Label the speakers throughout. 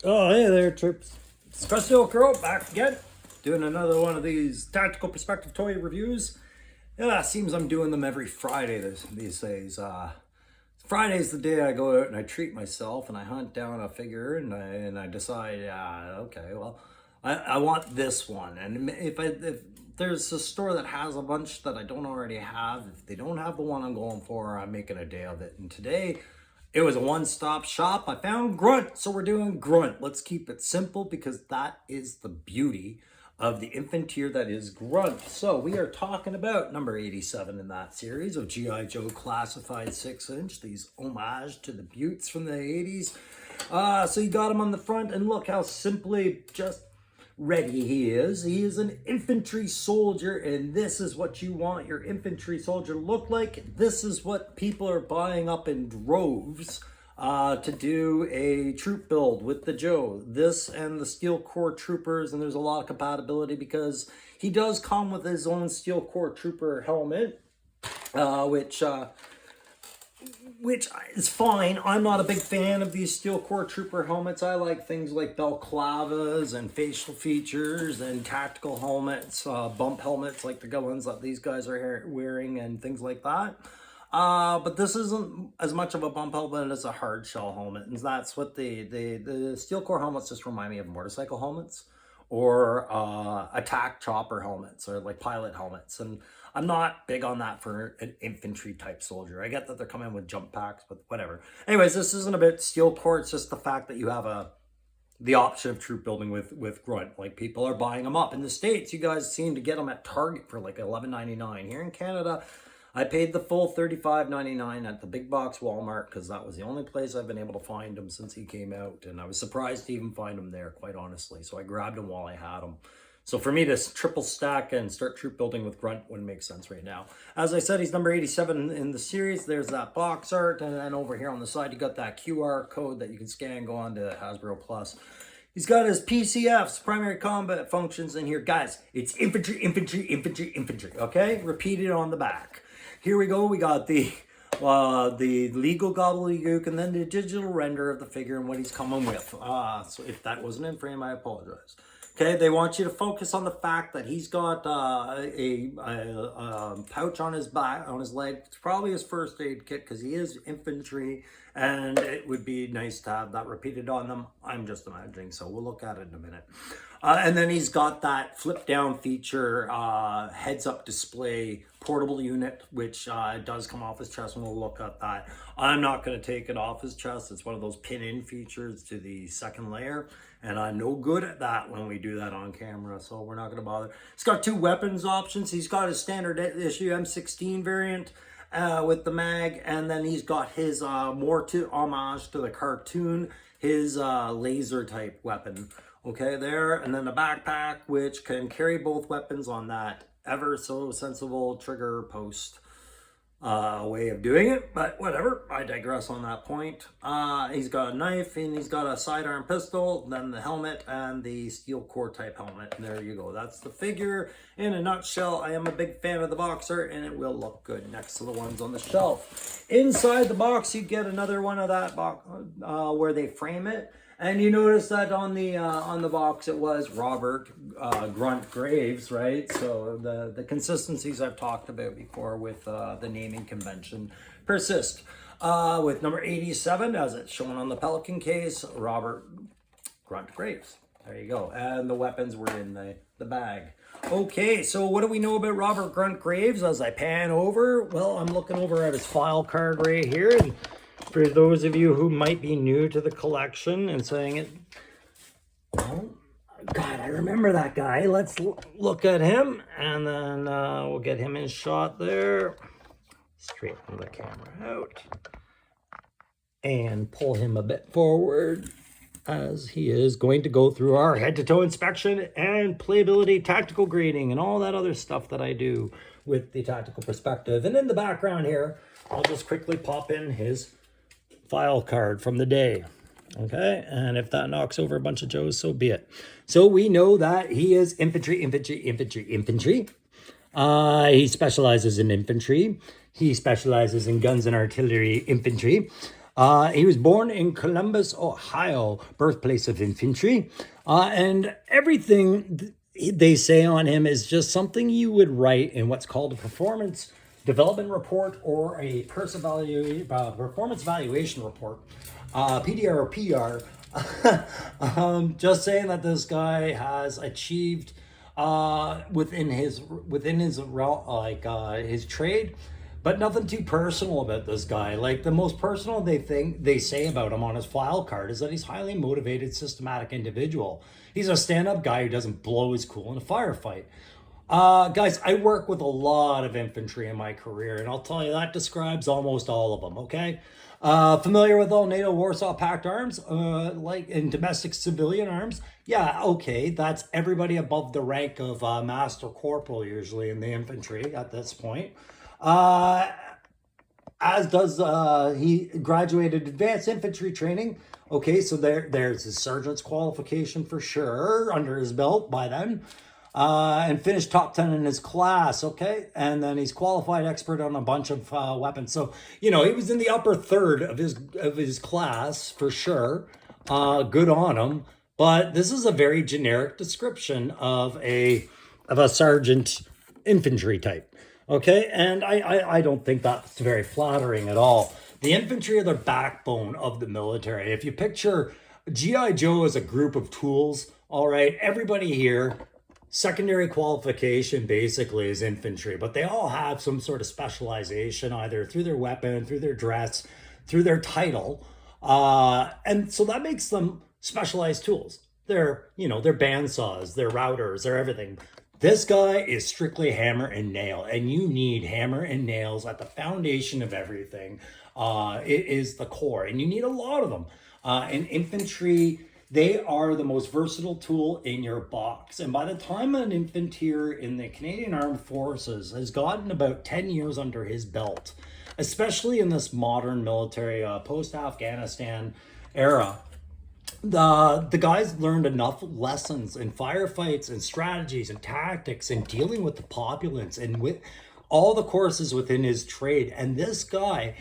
Speaker 1: Oh, hey there, troops. It's Trusty Old Crow back again, doing another one of these tactical perspective toy reviews. Yeah, it seems I'm doing them every Friday these days. Friday's the day I go out and I treat myself and I hunt down a figure and I decide, okay, well, I want this one. And if there's a store that has a bunch that I don't already have, if they don't have the one I'm going for, I'm making a day of it. And today, it was a one-stop shop. I found Grunt, so we're doing Grunt. Let's keep it simple because that is the beauty of the infanteer that is Grunt. So we are talking about number 87 in that series of G.I. Joe classified 6-inch, these homage to the Buttes from the 80s. So you got him on the front, and look how simply just ready he is. He is an infantry soldier, and this is what you want your infantry soldier to look like. This is what people are buying up in droves to do a troop build with the Joe. This and the Steel Corps Troopers, and there's a lot of compatibility because he does come with his own Steel Corps Trooper helmet, which is fine. I'm not a big fan of these Steel Corps Trooper helmets. I like things like balaclavas and facial features and tactical helmets, bump helmets like the ones that these guys are wearing and things like that. But this isn't as much of a bump helmet as a hard shell helmet. And that's what the Steel Corps helmets just remind me of motorcycle helmets or attack chopper helmets or like pilot helmets. And I'm not big on that for an infantry type soldier. I get that they're coming with jump packs, but whatever. Anyways, this isn't about Steel Corps. It's just the fact that you have the option of troop building with Grunt. Like, people are buying them up. In the States, you guys seem to get them at Target for like $11.99. Here in Canada, I paid the full $35.99 at the big box Walmart because that was the only place I've been able to find him since he came out. And I was surprised to even find him there, quite honestly. So I grabbed him while I had him. So for me to triple stack and start troop building with Grunt wouldn't make sense right now. As I said, he's number 87 in the series. There's that box art. And then over here on the side, you got that QR code that you can scan, go on to Hasbro Plus. He's got his PCFs, primary combat functions in here. Guys, it's infantry, infantry, infantry, infantry, okay? Repeated on the back. Here we go. We got the legal gobbledygook and then the digital render of the figure and what he's coming with. So if that wasn't in frame, I apologize. Okay, they want you to focus on the fact that he's got a pouch on his back, on his leg. It's probably his first aid kit because he is infantry, and it would be nice to have that repeated on them. I'm just imagining, so we'll look at it in a minute. And then he's got that flip down feature, heads up display portable unit, which does come off his chest, and we'll look at that. I'm not going to take it off his chest. It's one of those pin-in features to the second layer, and I'm no good at that when we do that on camera, so we're not going to bother. He's got two weapons options. He's got his standard issue M16 variant with the mag, and then he's got his more to homage to the cartoon, his laser type weapon. Okay, there, and then the backpack, which can carry both weapons on that ever so sensible trigger post way of doing it, but whatever, I digress on that point. He's got a knife and he's got a sidearm pistol, then the helmet and the Steel Corps type helmet. And there you go. That's the figure in a nutshell. I am a big fan of the box art and it will look good next to the ones on the shelf. Inside the box, you get another one of that box where they frame it. And you notice that on the box it was Robert Grunt Graves, right? So the consistencies I've talked about before with the naming convention persist. With number 87, as it's shown on the Pelican case, Robert Grunt Graves. There you go. And the weapons were in the bag. Okay, so what do we know about Robert Grunt Graves as I pan over? Well, I'm looking over at his file card right here. And for those of you who might be new to the collection and saying it, oh, God, I remember that guy. Let's look at him, and then we'll get him in shot there. Straighten the camera out and pull him a bit forward as he is going to go through our head-to-toe inspection and playability, tactical grading, and all that other stuff that I do with the tactical perspective. And in the background here, I'll just quickly pop in his file card from the day. Okay, and if that knocks over a bunch of Joes, so be it. So we know that he is infantry, infantry, infantry, infantry. He specializes in infantry. He specializes in guns and artillery infantry. He was born in Columbus, Ohio, birthplace of infantry. And everything they say on him is just something you would write in what's called a performance development report or a performance evaluation report, PDR or PR. Just saying that this guy has achieved within his his trade, but nothing too personal about this guy. Like the most personal they say about him on his file card is that he's highly motivated, systematic individual. He's a stand-up guy who doesn't blow his cool in a firefight. Guys, I work with a lot of infantry in my career, and I'll tell you that describes almost all of them, okay? Familiar with all NATO Warsaw Pact arms, like in domestic civilian arms? Yeah, okay, that's everybody above the rank of Master Corporal usually in the infantry at this point. As does he graduated advanced infantry training. Okay, so there's his sergeant's qualification for sure under his belt by then. And finished top 10 in his class, okay? And then he's qualified expert on a bunch of weapons. So, you know, he was in the upper third of his class for sure. Good on him. But this is a very generic description of a sergeant infantry type, okay? And I don't think that's very flattering at all. The infantry are the backbone of the military. If you picture G.I. Joe as a group of tools, all right, everybody here, secondary qualification basically is infantry, but they all have some sort of specialization either through their weapon, through their dress, through their title. And so that makes them specialized tools. They're bandsaws, they're routers, they're everything. This guy is strictly hammer and nail, and you need hammer and nails at the foundation of everything. It is the core, and you need a lot of them. In infantry, they are the most versatile tool in your box. And by the time an infantry in the Canadian Armed Forces has gotten about 10 years under his belt, especially in this modern military post-Afghanistan era, the guys learned enough lessons in firefights and strategies and tactics and dealing with the populace and with all the courses within his trade. And this guy,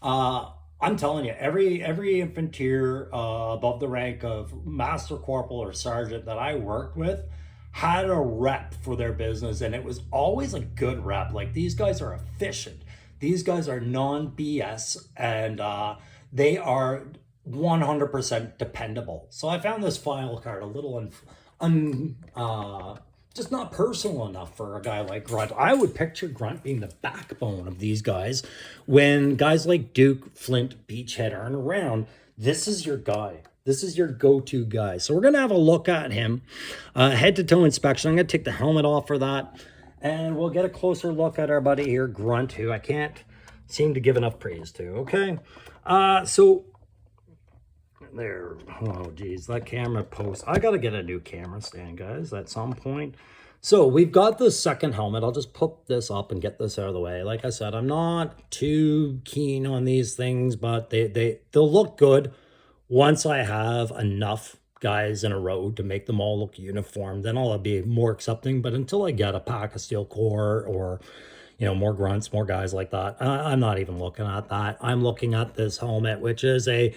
Speaker 1: I'm telling you, every infantry above the rank of Master Corporal or Sergeant that I worked with had a rep for their business, and it was always a good rep. Like, these guys are efficient. These guys are non-BS, and they are 100% dependable. So I found this file card a little just not personal enough for a guy like Grunt. I would picture Grunt being the backbone of these guys. When guys like Duke, Flint, Beachhead aren't around, this is your guy. This is your go-to guy. So we're going to have a look at him. Head-to-toe inspection. I'm going to take the helmet off for that. And we'll get a closer look at our buddy here, Grunt, who I can't seem to give enough praise to. Okay. So there. Oh, geez. That camera post. I got to get a new camera stand, guys, at some point. So we've got the second helmet. I'll just put this up and get this out of the way. Like I said, I'm not too keen on these things, but they'll look good once I have enough guys in a row to make them all look uniform. Then I'll be more accepting. But until I get a pack of steel core or, you know, more grunts, more guys like that, I'm not even looking at that. I'm looking at this helmet, which is a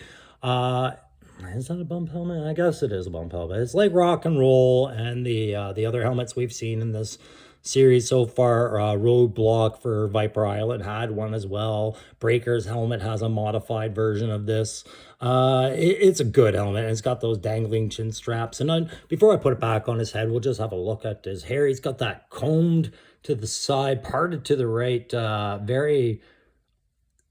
Speaker 1: is that a bump helmet? I guess it is a bump helmet. It's like rock and roll, and the other helmets we've seen in this series so far. Roadblock for Viper Island had one as well. Breaker's helmet has a modified version of this. It's a good helmet. It's got those dangling chin straps. And then before I put it back on his head, we'll just have a look at his hair. He's got that combed to the side, parted to the right, very,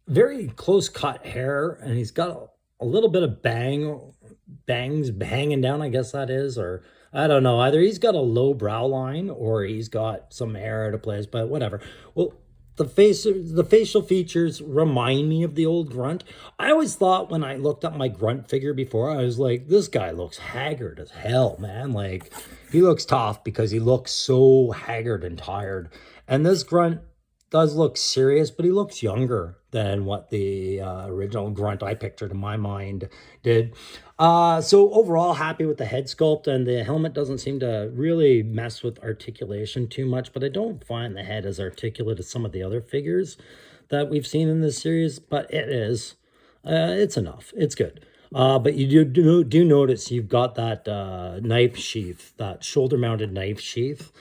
Speaker 1: very close cut hair, and he's got a little bit of bangs hanging down, I guess that is, or I don't know. Either he's got a low brow line or he's got some hair out of place, but whatever. Well, the facial features remind me of the old Grunt. I always thought when I looked at my Grunt figure before, I was like, this guy looks haggard as hell, man. Like, he looks tough because he looks so haggard and tired. And this Grunt does look serious, but he looks younger than what the original Grunt I pictured in my mind did. So overall, happy with the head sculpt, and the helmet doesn't seem to really mess with articulation too much, but I don't find the head as articulate as some of the other figures that we've seen in this series, but it is. It's enough. It's good. But you do notice you've got that knife sheath, that shoulder-mounted knife sheath,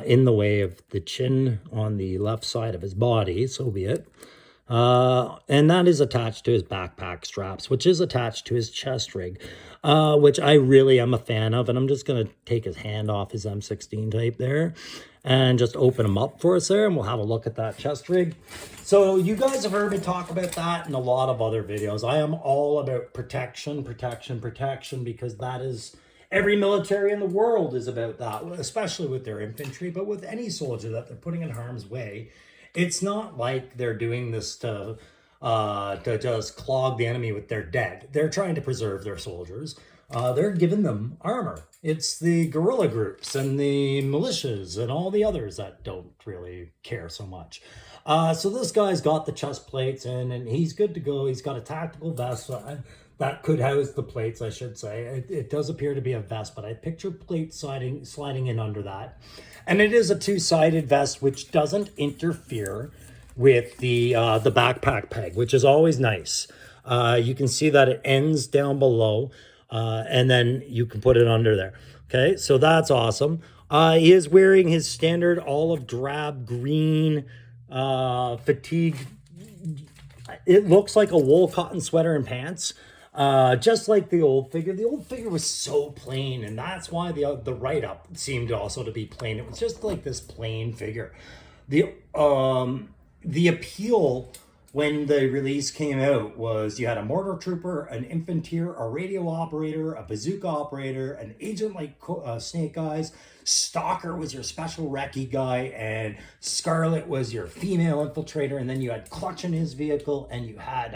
Speaker 1: in the way of the chin on the left side of his body, so be it. And that is attached to his backpack straps, which is attached to his chest rig, which I really am a fan of. And I'm just going to take his hand off his M16 type there and just open him up for us there, and we'll have a look at that chest rig. So you guys have heard me talk about that in a lot of other videos. I am all about protection, protection, protection, because that is... Every military in the world is about that, especially with their infantry, but with any soldier that they're putting in harm's way. It's not like they're doing this to just clog the enemy with their dead. They're trying to preserve their soldiers. They're giving them armor. It's the guerrilla groups and the militias and all the others that don't really care so much. So this guy's got the chest plates in, and he's good to go. He's got a tactical vest that could house the plates, I should say. It does appear to be a vest, but I picture plates sliding in under that. And it is a two-sided vest, which doesn't interfere with the backpack peg, which is always nice. You can see that it ends down below, and then you can put it under there. Okay, so that's awesome. He is wearing his standard olive drab green fatigue. It looks like a wool cotton sweater and pants. Just like the old figure. The old figure was so plain, and that's why the write-up seemed also to be plain. It was just like this plain figure. The appeal when the release came out was you had a mortar trooper, an infanteer, a radio operator, a bazooka operator, an agent like Snake Eyes. Stalker was your special recce guy, and Scarlet was your female infiltrator, and then you had Clutch in his vehicle, and you had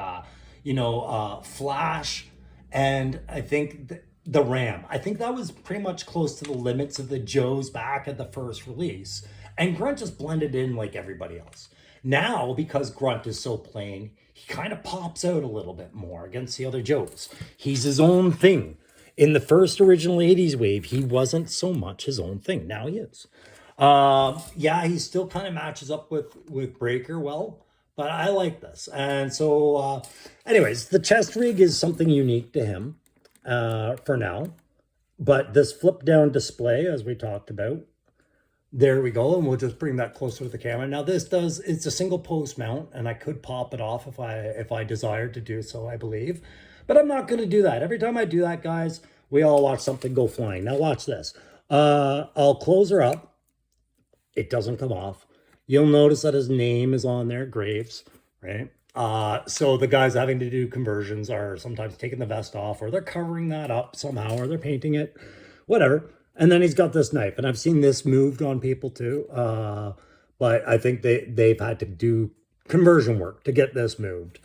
Speaker 1: Flash, and I think the Ram. I think that was pretty much close to the limits of the Joes back at the first release. And Grunt just blended in like everybody else. Now, because Grunt is so plain, he kind of pops out a little bit more against the other Joes. He's his own thing. In the first original 80s wave, he wasn't so much his own thing. Now he is. Yeah, he still kind of matches up with Breaker well, but I like this. And so, anyways, the chest rig is something unique to him for now. But this flip down display, as we talked about, there we go. And we'll just bring that closer to the camera. Now it's a single post mount, and I could pop it off if I desired to do so, I believe. But I'm not going to do that. Every time I do that, guys, we all watch something go flying. Now watch this. I'll close her up. It doesn't come off. You'll notice that his name is on there, Graves, right? So the guys having to do conversions are sometimes taking the vest off, or they're covering that up somehow, or they're painting it, whatever. And then he's got this knife, and I've seen this moved on people too. But I think they've had to do conversion work to get this moved.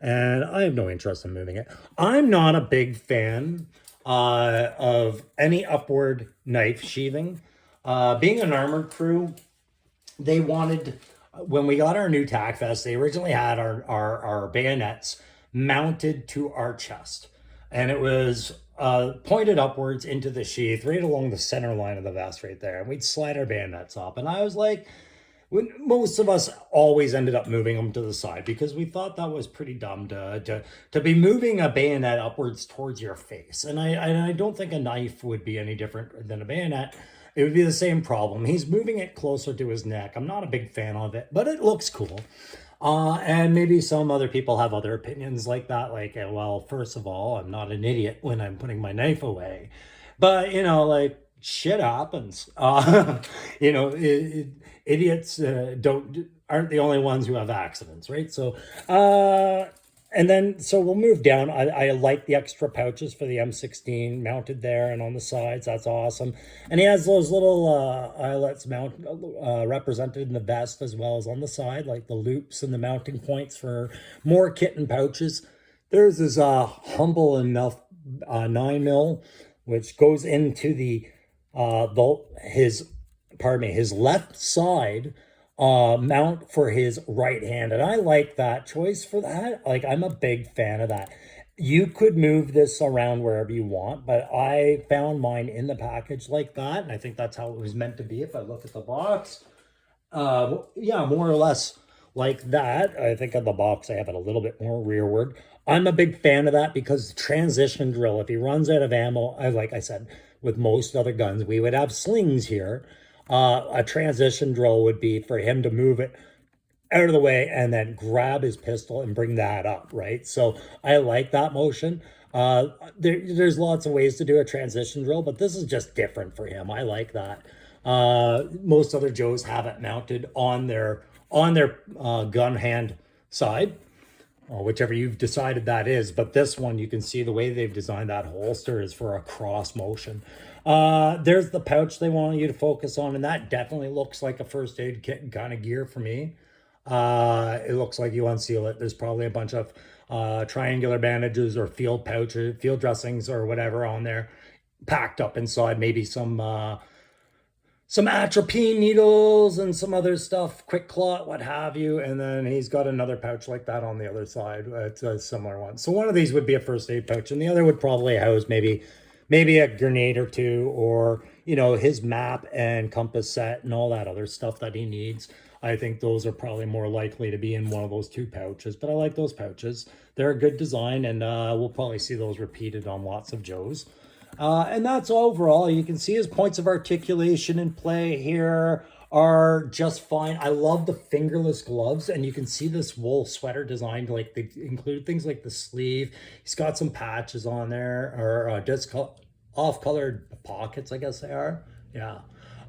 Speaker 1: And I have no interest in moving it. I'm not a big fan of any upward knife sheathing. Being an armored crew, they wanted, when we got our new tack vest, they originally had our bayonets mounted to our chest. And it was pointed upwards into the sheath, right along the center line of the vest right there. And we'd slide our bayonets up. And I was like, most of us always ended up moving them to the side because we thought that was pretty dumb to be moving a bayonet upwards towards your face. And I don't think a knife would be any different than a bayonet. It would be the same problem. He's moving it closer to his neck. I'm not a big fan of it, but it looks cool. And maybe some other people have other opinions like that. Like, well, first of all, I'm not an idiot when I'm putting my knife away. But, like, shit happens. Idiots aren't the only ones who have accidents, right? So, so we'll move down. I like the extra pouches for the M16 mounted there and on the sides. That's awesome. And he has those little eyelets represented in the vest as well as on the side, like the loops and the mounting points for more kit and pouches. There's this humble enough 9mm, which goes into his left side mount for his right hand. And I like that choice for that. Like, I'm a big fan of that. You could move this around wherever you want, but I found mine in the package like that. And I think that's how it was meant to be. If I look at the box, yeah, more or less like that. I think on the box, I have it a little bit more rearward.
Speaker 2: I'm a big fan of that because the transition drill, if he runs out of ammo, like I said, with most other guns, we would have slings here. A transition drill would be for him to move it out of the way and then grab his pistol and bring that up, right? So I like that motion. There's lots of ways to do a transition drill, but this is just different for him. I like that. Most other Joes have it mounted on their gun hand side, or whichever you've decided that is. But this one, you can see the way they've designed that holster is for a cross motion. There's the pouch they want you to focus on, and that definitely looks like a first aid kit kind of gear for me. It looks like you unseal it. There's probably a bunch of triangular bandages or field pouches, field dressings or whatever on there packed up inside. Maybe some atropine needles and some other stuff, quick clot, what have you. And then he's got another pouch like that on the other side. It's a similar one. So one of these would be a first aid pouch, and the other would probably house maybe a grenade or two, or his map and compass set and all that other stuff that he needs. I think those are probably more likely to be in one of those two pouches, but I like those pouches. They're a good design, and we'll probably see those repeated on lots of Joes. And that's overall. You can see his points of articulation in play here are just fine. I love the fingerless gloves, and you can see this wool sweater designed, like they include things like the sleeve. He's got some patches on there, or just off-colored pockets, I guess they are. Yeah.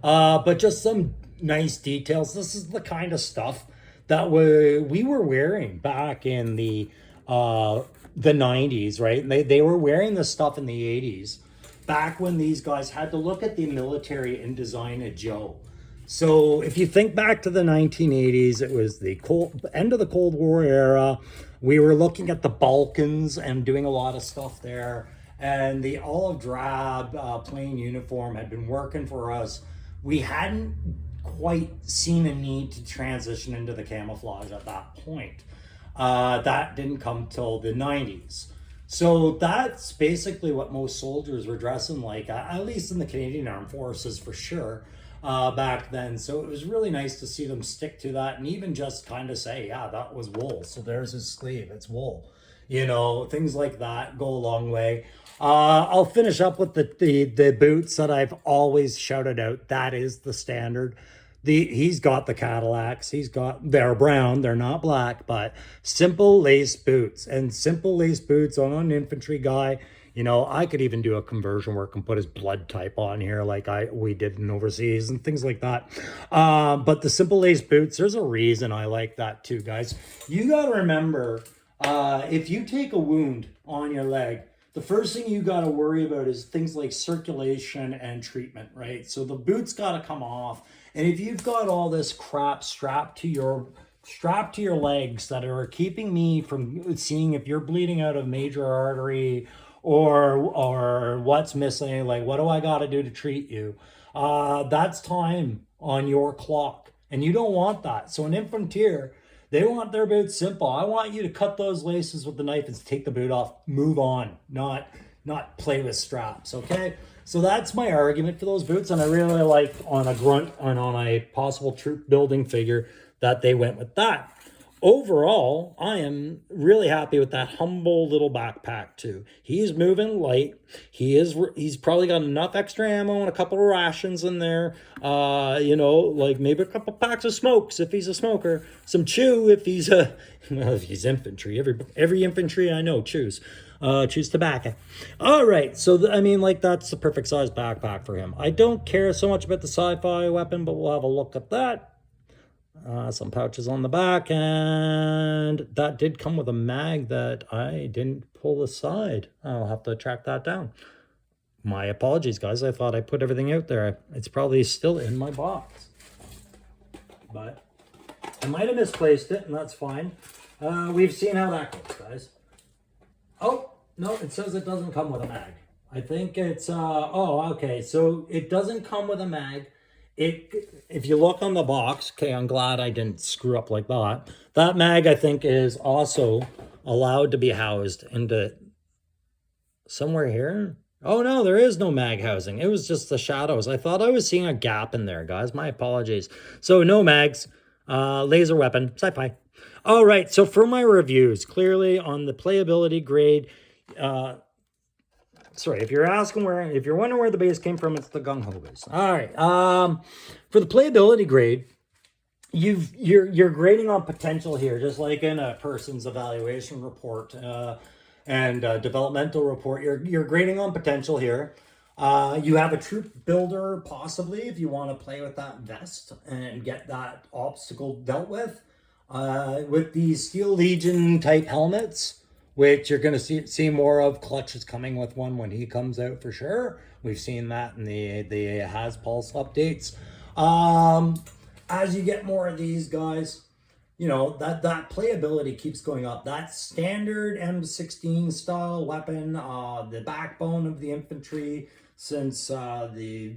Speaker 2: But just some nice details. This is the kind of stuff that we were wearing back in the 90s, right? And they were wearing this stuff in the 80s, back when these guys had to look at the military and design a Joe. So if you think back to the 1980s, it was the end of the Cold War era. We were looking at the Balkans and doing a lot of stuff there. And the olive drab plain uniform had been working for us. We hadn't quite seen a need to transition into the camouflage at that point. That didn't come till the 90s. So that's basically what most soldiers were dressing like, at least in the Canadian Armed Forces for sure, back then. So it was really nice to see them stick to that, and even just kind of say, yeah, that was wool. So there's his sleeve, it's wool. Things like that go a long way. I'll finish up with the boots that I've always shouted out. That is the standard. He's got the Cadillacs. They're brown, they're not black, but simple lace boots. And simple lace boots on an infantry guy, I could even do a conversion work and put his blood type on here like we did in overseas and things like that. But the simple lace boots, there's a reason I like that too, guys. You got to remember, if you take a wound on your leg, the first thing you got to worry about is things like circulation and treatment, right? So the boots got to come off. And if you've got all this crap strapped to your legs that are keeping me from seeing if you're bleeding out of major artery or what's missing, like what do I got to do to treat you? That's time on your clock, and you don't want that. So an infantry, they want their boots simple. I want you to cut those laces with the knife and take the boot off, move on, not play with straps, okay? So that's my argument for those boots, and I really like on a Grunt and on a possible troop building figure that they went with that. Overall, I am really happy with that humble little backpack too. He's moving light. He's probably got enough extra ammo and a couple of rations in there. Like maybe a couple packs of smokes if he's a smoker. Some chew if he's if he's infantry. Every infantry I know chews. Choose tobacco. All right, so that's the perfect size backpack for him. I don't care so much about the sci-fi weapon, but we'll have a look at that. Some pouches on the back, and that did come with a mag that I didn't pull aside. I'll have to track that down. My apologies, guys. I thought I put everything out there. It's probably still in my box, but I might have misplaced it, and that's fine. We've seen how that goes, guys. Oh, no, it says it doesn't come with a mag. I think it's, okay. So it doesn't come with a mag. If you look on the box, okay, I'm glad I didn't screw up like that. That mag, I think, is also allowed to be housed into somewhere here. Oh, no, there is no mag housing. It was just the shadows. I thought I was seeing a gap in there, guys. My apologies. So no mags, laser weapon, sci-fi. All right, so for my reviews, clearly on the playability grade, sorry, if you're asking where, if you're wondering where the base came from, it's the gung ho base. All right, for the playability grade, you're grading on potential here, just like in a person's evaluation report and developmental report. You're grading on potential here. You have a troop builder possibly if you want to play with that vest and get that obstacle dealt with these Steel Legion type helmets, which you're going to see more of. Clutch is coming with one when he comes out for sure. We've seen that in the Haspulse updates. As you get more of these guys, you know, that playability keeps going up. That standard M16 style weapon, the backbone of the infantry since the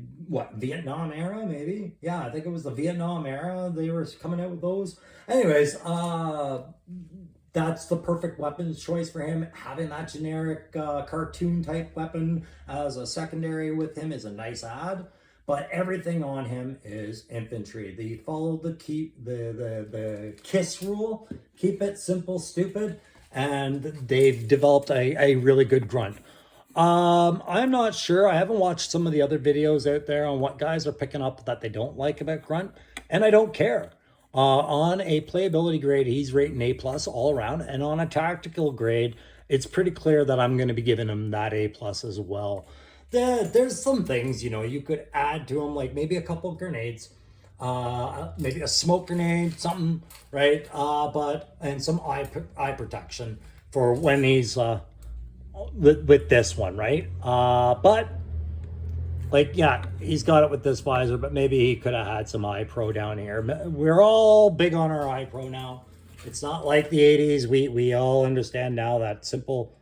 Speaker 2: Vietnam era, maybe. Yeah, I think it was the Vietnam era they were coming out with those. Anyways, that's the perfect weapons choice for him. Having that generic cartoon type weapon as a secondary with him is a nice add. But everything on him is infantry. They follow the KISS rule, keep it simple, stupid, and they've developed a really good grunt. I'm not sure. I haven't watched some of the other videos out there on what guys are picking up that they don't like about grunt, and I don't care. On a playability grade, he's rating A+ all around, and on a tactical grade, it's pretty clear that I'm going to be giving him that A+ as well. There's some things, you know, you could add to them, like maybe a couple of grenades, maybe a smoke grenade, something, right? And some eye protection for when he's with this one, right? But like, yeah, he's got it with this visor, but maybe he could have had some eye pro down here. We're all big on our eye pro now. It's not like the 80s. We all understand now that simple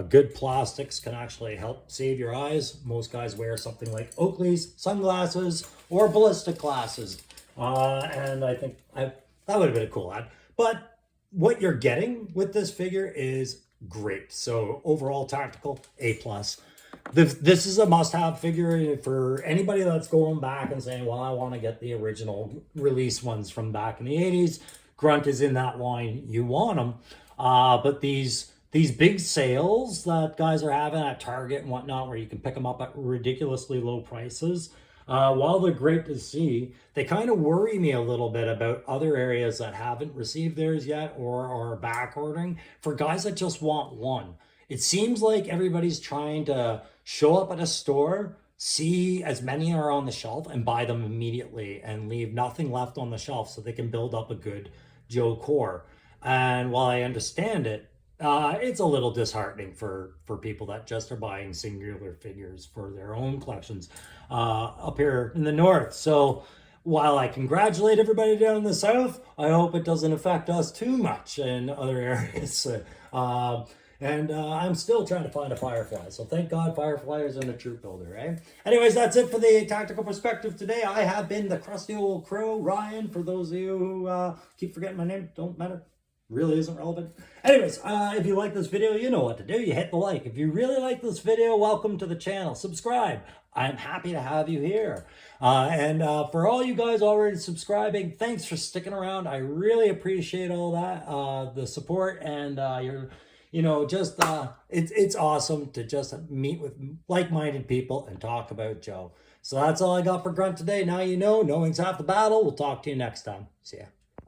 Speaker 2: good plastics can actually help save your eyes. Most guys wear something like Oakley's sunglasses or ballistic glasses. And I think that would have been a cool ad. But what you're getting with this figure is great. So overall tactical, A+. This is a must-have figure for anybody that's going back and saying, well, I want to get the original release ones from back in the 80s. Grunt is in that line. You want them. But these big sales that guys are having at Target and whatnot, where you can pick them up at ridiculously low prices, while they're great to see, they kind of worry me a little bit about other areas that haven't received theirs yet or are back ordering for guys that just want one. It seems like everybody's trying to show up at a store, see as many are on the shelf, and buy them immediately and leave nothing left on the shelf so they can build up a good Joe core. And while I understand it, it's a little disheartening for people that just are buying singular figures for their own collections up here in the north. So while I congratulate everybody down in the south, I hope it doesn't affect us too much in other areas. I'm still trying to find a Firefly. So thank God Firefly is in a troop builder, eh? Anyways, that's it for the tactical perspective today. I have been the crusty old crow, Ryan. For those of you who keep forgetting my name, don't matter. Really isn't relevant. Anyways, if you like this video, you know what to do. You hit the like. If you really like this video, welcome to the channel. Subscribe. I'm happy to have you here. For all you guys already subscribing, thanks for sticking around. I really appreciate all that, the support, and it's awesome to just meet with like-minded people and talk about Joe. So that's all I got for Grunt today. Now you know, knowing's half the battle. We'll talk to you next time. See ya.